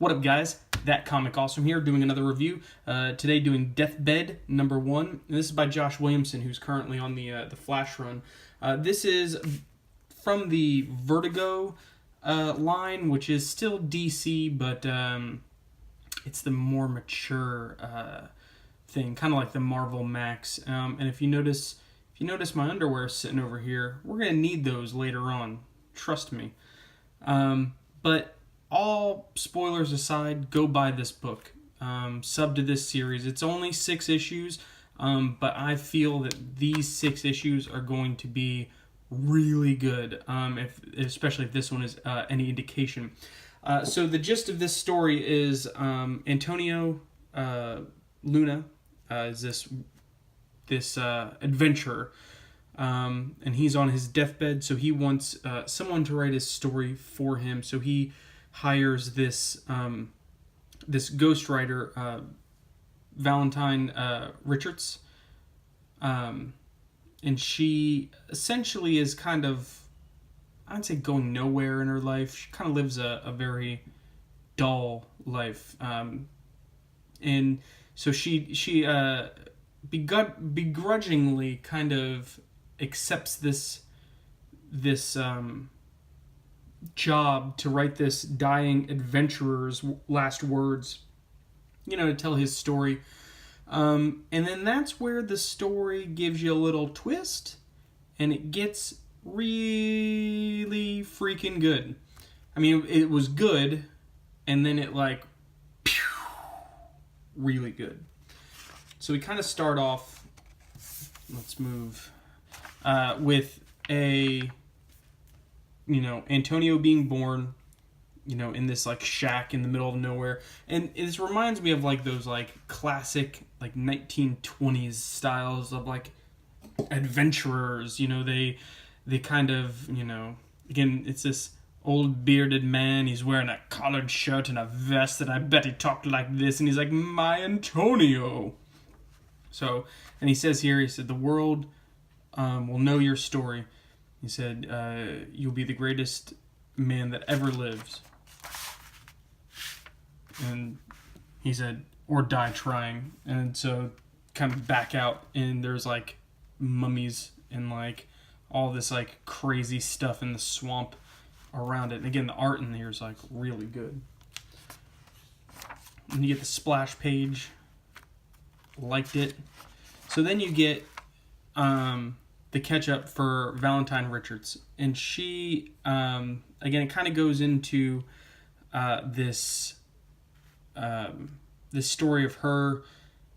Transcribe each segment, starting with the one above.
What up, guys? That Comic Awesome here, doing another review. Today doing Deathbed #1. And this is by Josh Williamson, who's currently on the Flash run. This is from the Vertigo line, which is still DC, but it's the more mature thing, kind of like the Marvel Max. And if you notice my underwear sitting over here, we're gonna need those later on. Trust me. But all spoilers aside, go buy this book. Sub to this series. It's only 6 issues, but I feel that these 6 issues are going to be really good, especially if this one is any indication. So the gist of this story is Antonio Luna is this adventurer, and he's on his deathbed, so he wants someone to write his story for him. So he hires this ghostwriter, Valentine Richards, and she essentially is kind of, I'd say, going nowhere in her life. She kind of lives a very dull life, and so she begrudgingly kind of accepts this job to write this dying adventurer's last words, to tell his story. And then that's where the story gives you a little twist, and it gets really freaking good. I mean, it was good, and then it really good. So we kind of start off, let's move, with Antonio being born, in this shack in the middle of nowhere. And this reminds me of those classic 1920s styles of adventurers. They kind of, again, it's this old bearded man. He's wearing a collared shirt and a vest, and I bet he talked like this, and he's like, "My Antonio." So, and he said, the world will know your story. He said, you'll be the greatest man that ever lives. And he said, or die trying. And so kind of back out, and there's mummies and all this crazy stuff in the swamp around it. And again, the art in here is really good. And you get the splash page. Liked it. So then you get the catch up for Valentine Richards, and she again, it kind of goes into this story of her,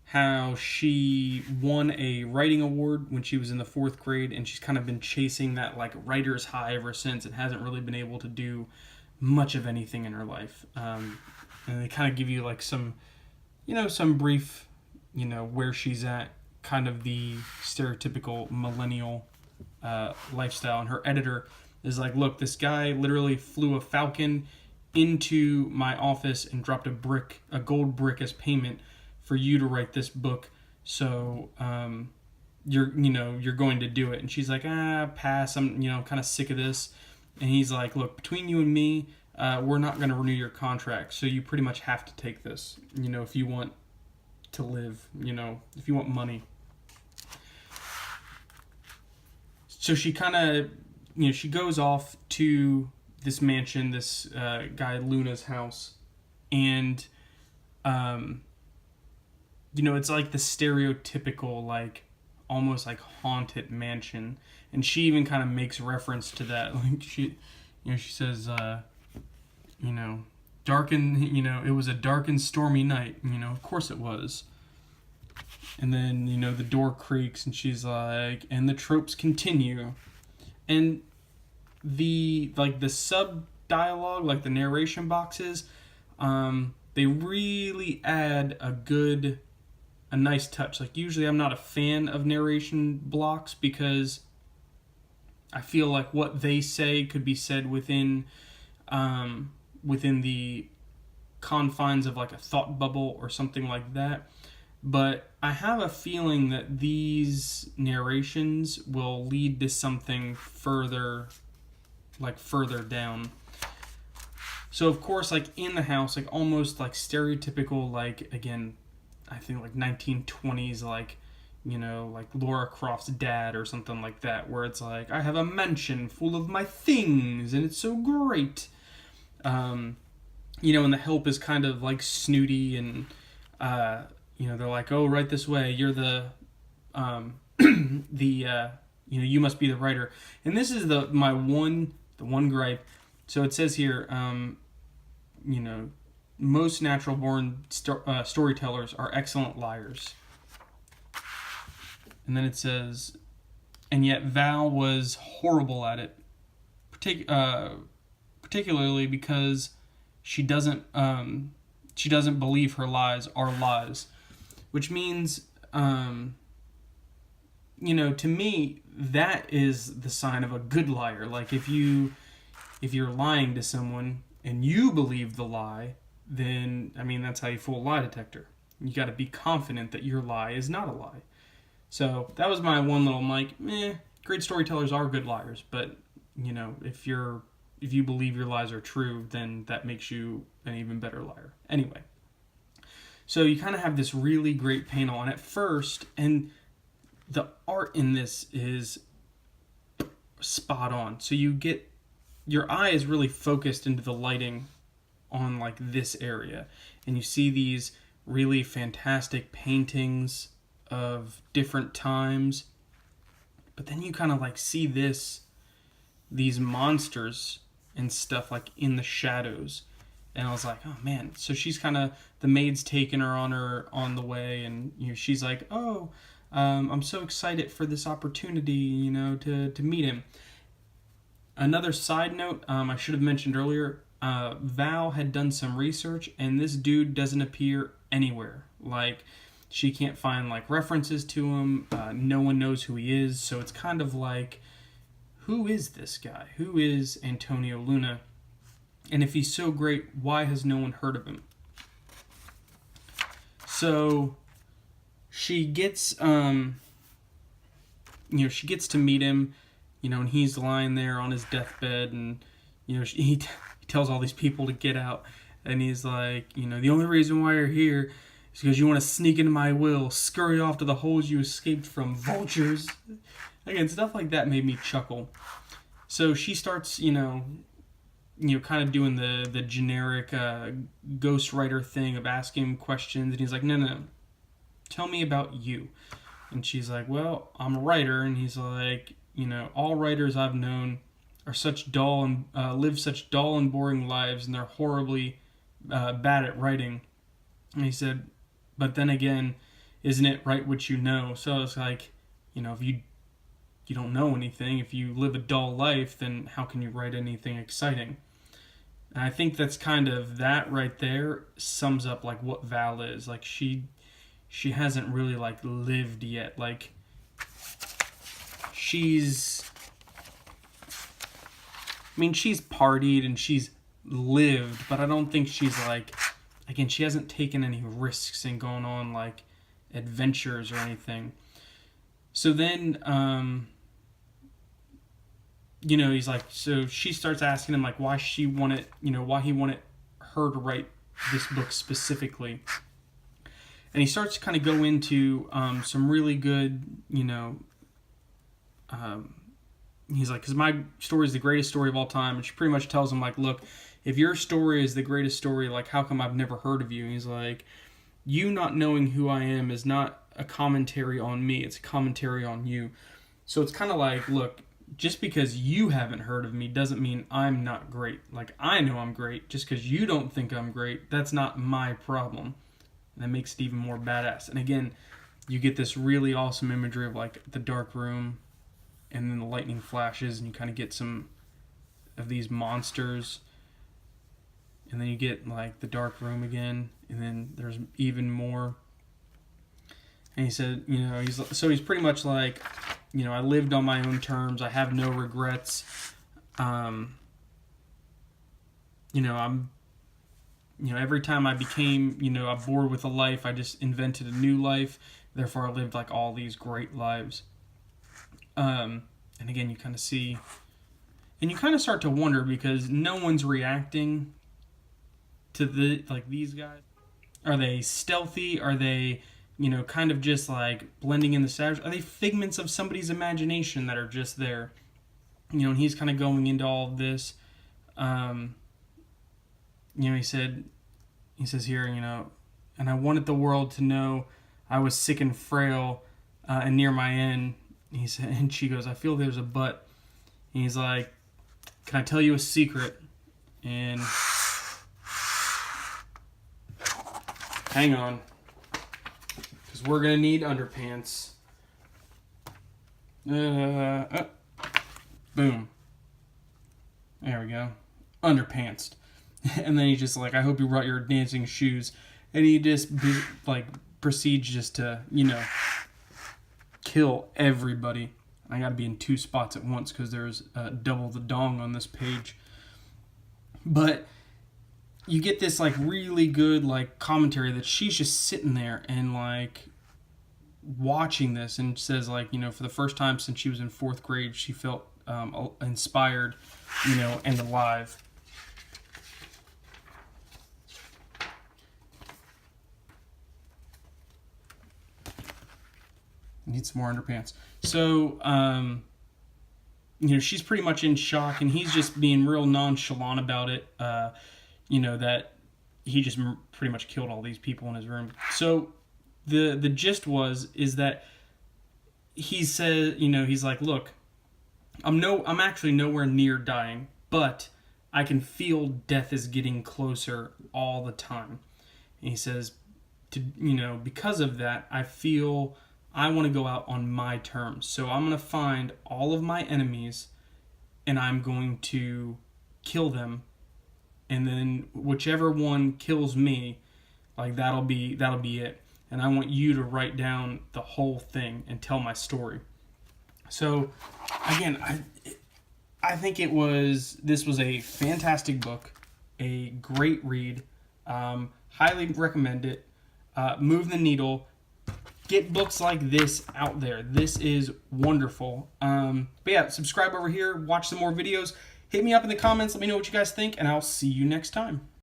how she won a writing award when she was in the 4th grade, and she's kind of been chasing that writer's high ever since, and hasn't really been able to do much of anything in her life. And they kind of give you some brief, where she's at, kind of the stereotypical millennial lifestyle. And her editor is look, this guy literally flew a falcon into my office and dropped a gold brick as payment for you to write this book. So you're going to do it. And she's like, pass. I'm kind of sick of this. And he's like, look, between you and me, we're not going to renew your contract. So you pretty much have to take this, if you want to live, if you want money. So she kind of, she goes off to this mansion, this guy Luna's house, and it's the stereotypical almost haunted mansion, and she even kind of makes reference to that. She says, dark and it was a dark and stormy night. Of course it was. And then the door creaks, and she's like, and the tropes continue. And the sub dialogue, the narration boxes, they really add a nice touch. Usually I'm not a fan of narration blocks, because I feel what they say could be said within the confines of a thought bubble or something like that. But I have a feeling that these narrations will lead to something further down. So of course, like in the house, like almost like stereotypical, like again, I think like 1920s, like, you know, like Laura Croft's dad or something like that, where it's like, I have a mansion full of my things and it's so great. You know, and the help is kind of like snooty and, you know, they're like, oh, right this way, you're the, you know, you must be the writer. And this is the one gripe. So it says here, you know, most natural-born storytellers are excellent liars. And then it says, and yet Val was horrible at it, particularly because she doesn't believe her lies are lies, which means, you know, to me, that is the sign of a good liar. Like if you're lying to someone and you believe the lie, then, I mean, that's how you fool a lie detector. You got to be confident that your lie is not a lie. So that was my one little great storytellers are good liars, but, you know, if you believe your lies are true, then that makes you an even better liar. Anyway, so you kind of have this really great panel, and at first, and the art in this is spot on. So you get, your eye is really focused into the lighting on like this area, and you see these really fantastic paintings of different times, but then you kind of like see these monsters and stuff like in the shadows, and I was like, oh man. So she's kind of, the maid's taking her on the way, and you know, she's like, oh, I'm so excited for this opportunity, you know, to meet him. Another side note, I should have mentioned earlier, Val had done some research, and this dude doesn't appear anywhere. Like, she can't find like references to him. No one knows who he is. So it's kind of like, who is this guy? Who is Antonio Luna? And if he's so great, why has no one heard of him? So she gets, she gets to meet him, you know, and he's lying there on his deathbed, and, you know, he tells all these people to get out, and he's like, you know, the only reason why you're here is because you want to sneak into my will, scurry off to the holes you escaped from, vultures. Again, stuff like that made me chuckle. So she starts, you know, kind of doing the generic ghostwriter thing of asking him questions, and he's like, no, tell me about you. And she's like, well, I'm a writer, and he's like, you know, all writers I've known are such dull and live such dull and boring lives, and they're horribly bad at writing. And he said, but then again, isn't it write what you know? So it's like, you know, if you don't know anything, if you live a dull life, then how can you write anything exciting? And I think that's kind of, that right there sums up like what Val is. Like she hasn't really like lived yet. Like she's partied and she's lived, but I don't think she's like, again, she hasn't taken any risks and gone on like adventures or anything. So then, you know, he's like, so she starts asking him like why he wanted her to write this book specifically. And he starts to kind of go into some really good, you know, he's like, because my story is the greatest story of all time. And she pretty much tells him like, look, if your story is the greatest story, like, how come I've never heard of you? And he's like, you not knowing who I am is not a commentary on me. It's a commentary on you. So it's kind of like, look, just because you haven't heard of me doesn't mean I'm not great. Like, I know I'm great. Just because you don't think I'm great, that's not my problem. And that makes it even more badass. And again, you get this really awesome imagery of like the dark room, and then the lightning flashes, and you kind of get some of these monsters. And then you get like the dark room again, and then there's even more. And he said, you know, he's pretty much like, you know, I lived on my own terms. I have no regrets. Every time I became, bored with a life, I just invented a new life. Therefore, I lived like all these great lives. And again, you kind of see, and you kind of start to wonder because no one's reacting to the like these guys? Are they stealthy? Are they, you know, kind of just like blending in the shadows? Are they figments of somebody's imagination that are just there? You know, and he's kind of going into all of this. You know, he says here, you know, and I wanted the world to know I was sick and frail and near my end. He said, and she goes, I feel there's a but. And he's like, can I tell you a secret? And hang on, because we're gonna need underpants. Boom. There we go. Underpantsed. And then he's just like, I hope you brought your dancing shoes. And he just proceeds just to, you know, kill everybody. I gotta be in 2 spots at once because there's double the dong on this page. But you get this like really good like commentary that she's just sitting there and like watching this, and says like, you know, for the first time since she was in 4th grade, she felt inspired, you know, and alive. Need some more underpants. So, you know, she's pretty much in shock, and he's just being real nonchalant about it. You know, that he just pretty much killed all these people in his room. So, the gist is that he said, you know, he's like, look, I'm actually nowhere near dying, but I can feel death is getting closer all the time. And he says, you know, because of that, I feel I want to go out on my terms. So I'm going to find all of my enemies and I'm going to kill them. And then whichever one kills me, like that'll be it. And I want you to write down the whole thing and tell my story. So again, I think this was a fantastic book, a great read. Highly recommend it. Move the needle. Get books like this out there. This is wonderful. But yeah, subscribe over here. Watch some more videos. Hit me up in the comments. Let me know what you guys think, and I'll see you next time.